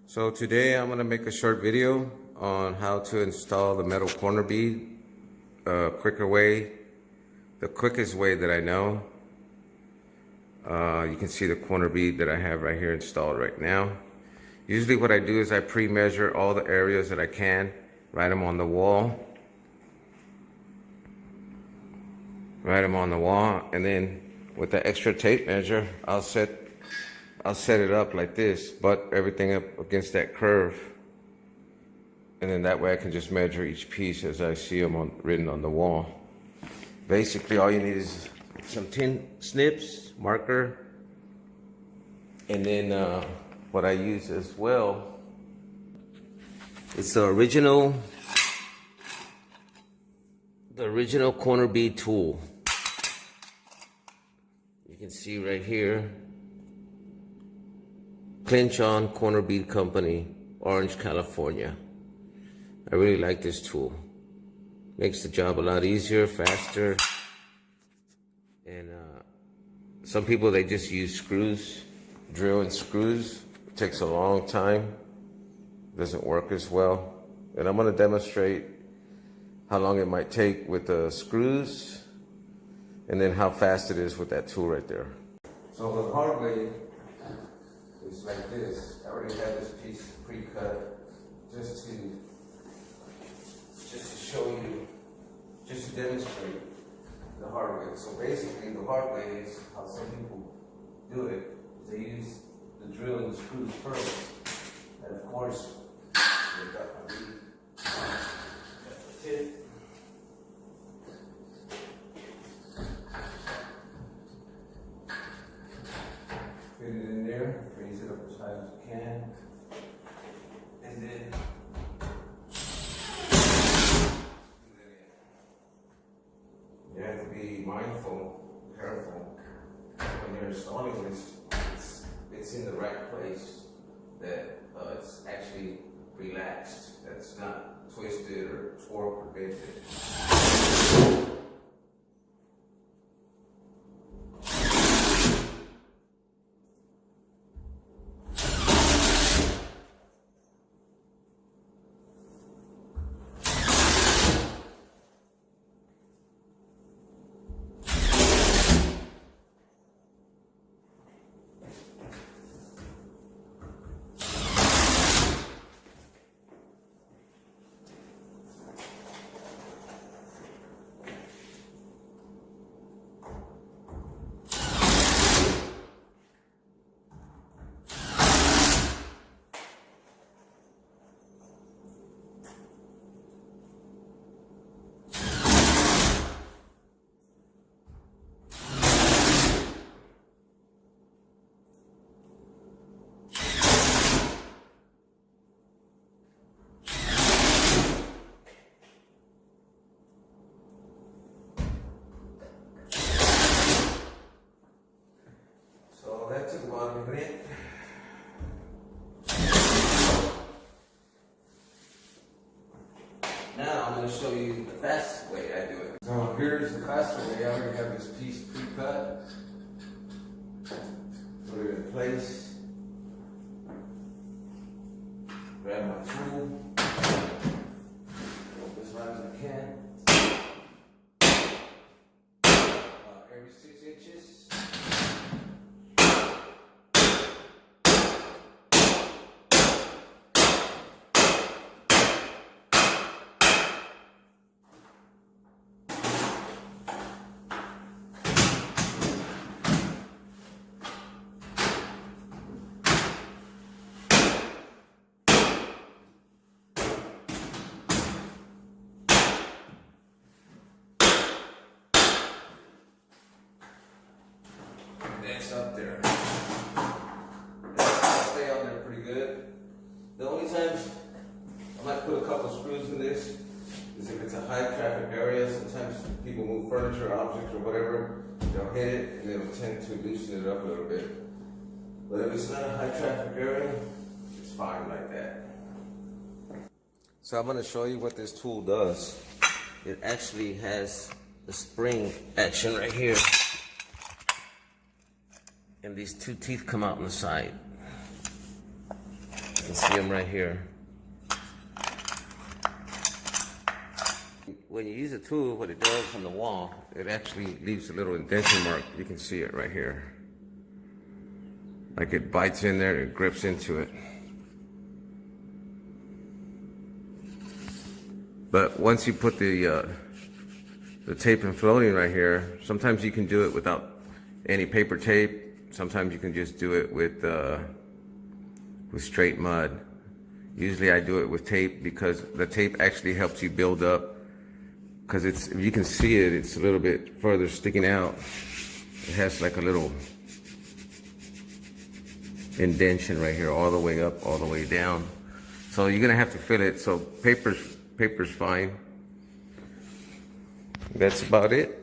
So today I'm going to make a short video on how to install the metal corner bead quicker way, the quickest way that I know. You can see the corner bead that I have right here installed right now. Usually what I do is I pre-measure all the areas that I can, write them on the wall. And then with the extra tape measure, I'll set it up like this, butt everything up against that curve. And then that way I can just measure each piece as I see them written on the wall. Basically all you need is some tin snips, marker, and then what I use as well, it's the original corner bead tool. You can see right here, Clinch On Corner Bead Company, Orange, California. I really like this tool. Makes the job a lot easier, faster. And some people, they just use screws, drill and screws. It takes a long time. Doesn't work as well. And I'm going to demonstrate how long it might take with the screws, and then how fast it is with that tool right there. So the hard way is like this. I already have this piece pre-cut just to show you, just to demonstrate the hard way. So basically the hard way is how some people do it. They use the drill and the screws first. And of course, they've got my bead. That's the tip. Fit it in there, raise it up as high as you can, and then you have to be mindful, careful when you're installing this. It's in the right place, that it's actually relaxed, that it's not twisted or torqued or bent. That took about a minute. Now I'm going to show you the fastest way I do it. So here's the faster way. I already have this piece pre-cut. Put it in place. Grab my tool. Go as hard as I can. Every 6 inches. That's up there. Stay on there pretty good. The only times I might put a couple screws in this is if it's a high traffic area. Sometimes people move furniture, objects, or whatever. They'll hit it and it'll tend to loosen it up a little bit. But if it's not a high traffic area, it's fine like that. So I'm going to show you what this tool does. It actually has the spring action right here. And these two teeth come out on the side. can see them right here. When you use a tool, what it does on the wall, it actually leaves a little indentation mark. You can see it right here. Like it bites in there, it grips into it. But once you put the tape and floating right here, sometimes you can do it without any paper tape. Sometimes you can just do it with straight mud. Usually I do it with tape because the tape actually helps you build up. Because it's, if you can see it, it's a little bit further sticking out. It has like a little indentation right here, all the way up, all the way down. So you're gonna have to fill it. So paper's fine. That's about it.